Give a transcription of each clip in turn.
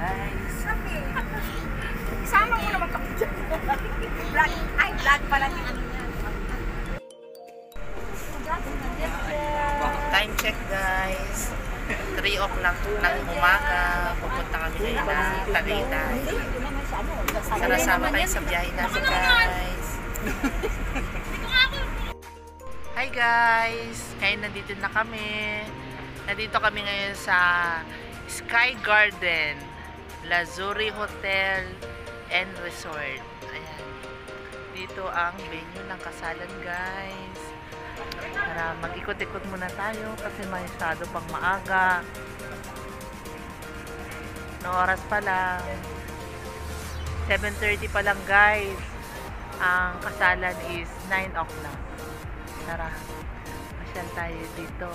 guys. Isama mo naman kami dyan. Vlog. Ay, vlog pala din. Time check guys. 3 o'clock ng umaga. Pupunta kami ngayon ng Tagaytay. Sama-sama kayo sa biyahe natin guys. Hi guys! Ngayon nandito na kami. Nandito kami ngayon sa Sky Garden, Lazuri Hotel and Resort. Ayan. Dito ang venue ng kasalan guys. Tara, mag-ikot-ikot muna tayo kasi masyado pang maaga. No oras pa lang. 7:30 pa lang guys. Ang kasalan is 9 o'clock. Tara, pasyal tayo dito.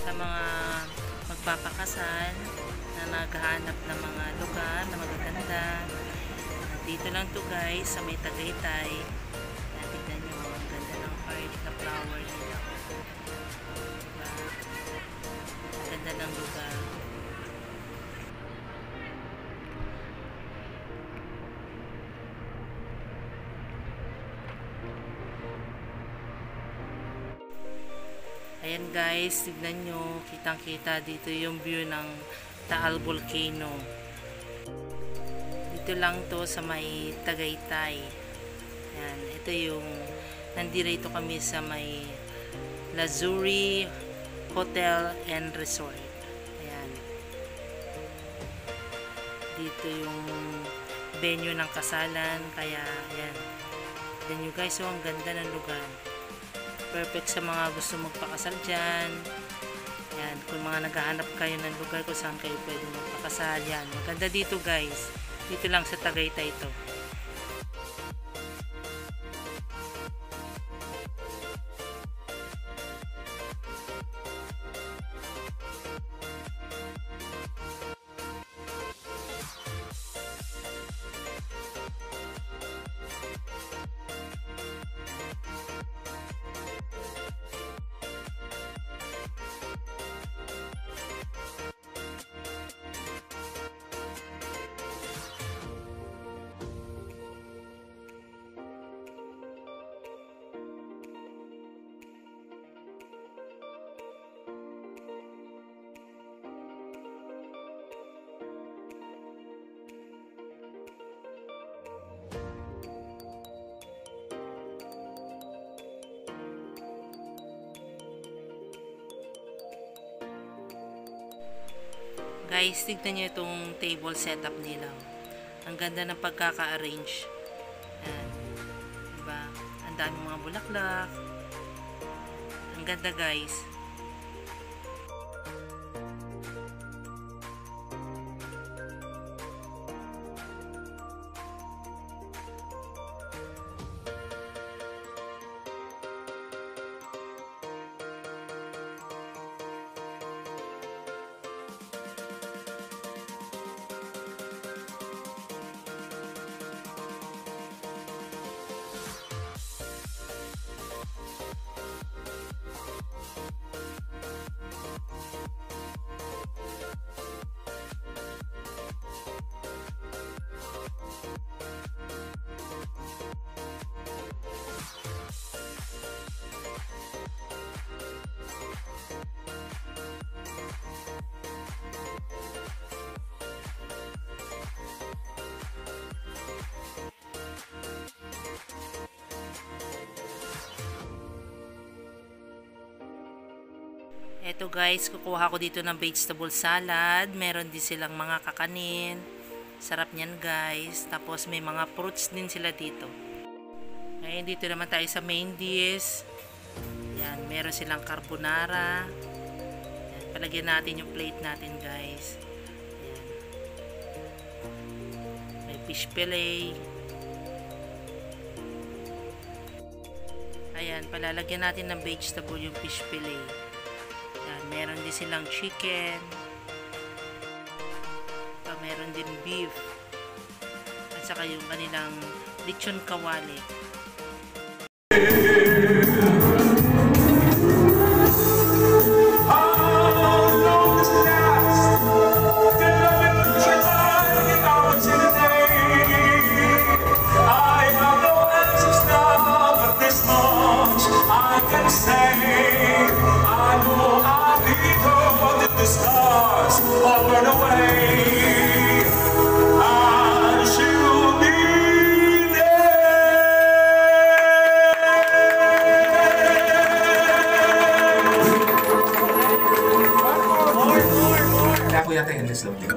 Sa mga magpapakasal na naghahanap ng mga lugar na magaganda, dito lang to guys sa may Tagaytay. Tignan nyo, ang ganda ng heart na flower nila. Diba? Ang ganda ng lugar. Ayan guys, tignan nyo, kitang-kita dito yung view ng Taal Volcano. Dito lang to sa may Tagaytay. Ayan, ito yung, nandito kami sa may Lazuri Hotel and Resort. Ayan. Dito yung venue ng kasalan, kaya ayan. Tignan nyo guys, so ang ganda ng lugar. Perfect sa mga gusto magpakasal dyan. Yan, kung mga naghahanap kayo ng lugar kung saan kayo pwede magpakasal, yan. Maganda dito guys. Dito lang sa Tagaytay ito. Guys, tignan nyo itong table setup nila. Ang ganda ng pagkaka-arrange. Ayan. Diba? Ang daming mga bulaklak. Ang ganda guys. Eto guys, kukuha ko dito ng vegetable salad. Meron din silang mga kakanin. Sarap niyan guys. Tapos may mga fruits din sila dito. Ngayon dito naman tayo sa main dish. Yan, meron silang carbonara. Yan, palagyan natin yung plate natin guys. Yan. May fish fillet. Ayan, palalagyan natin ng vegetable yung fish fillet. Yan, meron din silang chicken. Meron din beef. At saka yung kanilang lechon kawali. the stars all burn away, and she'll be Kaya ko yata endless love din.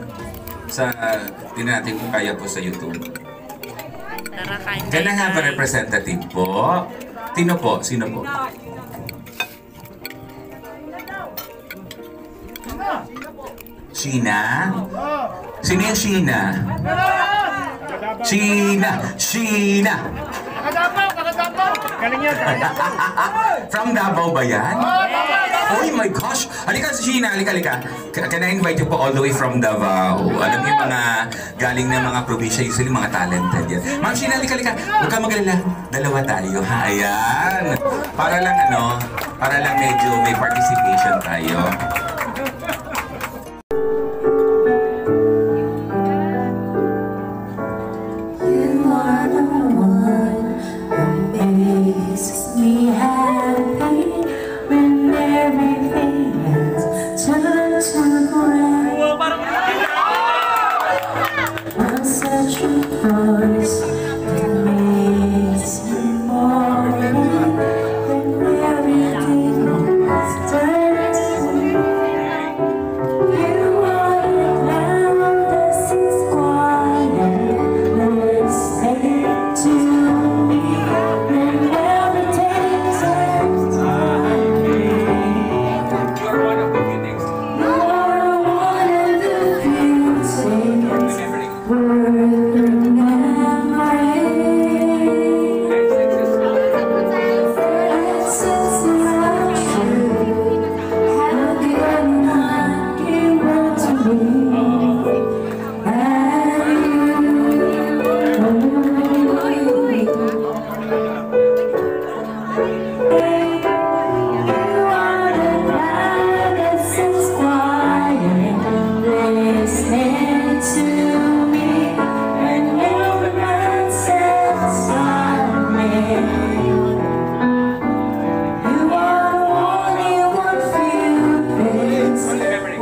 Sa, tingnan natin kung kaya ko sa YouTube. Tara, kain Can I tayo, have a guys. representative po? Sino po? Sino po? Sheena? Sino yung Sheena? Sheena! Sheena! From Davao ba yan? Oh my gosh! Halika si Sheena, halika. Can I invite you po all the way from Davao? Alam niyo mga galing ng mga probinsya, usually mga talented yan. Ma'am Sheena, halika. Huwag ka magalala. Dalawa tayo, ha? Ayan. Para lang medyo may participation tayo. You are the one who makes me happy when everything else turns to gray. I'm such a voice that makes me morning when everything else turns to gray. You are the cloud that sits quiet. Listen to me when everything turns on me. You're one of the few things. You're one of the few things worth remembering. Since you're true, how can I give up to me?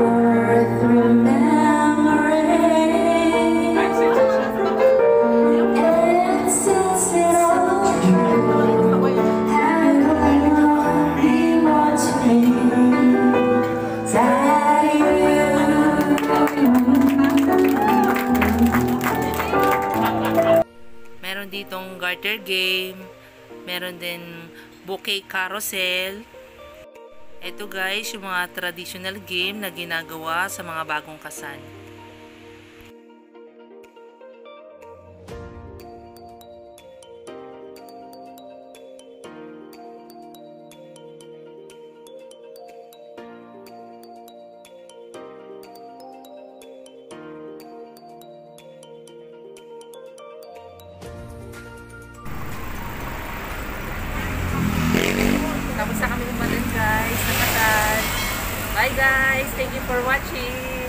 Worth remembering. And since it all true, how can I be watching that Meron ditong garter game. Meron din bouquet carousel. Ito guys, yung mga traditional game na ginagawa sa mga bagong kasal. Tapos na kami umalis guys sa kasal. Bye guys! Thank you for watching!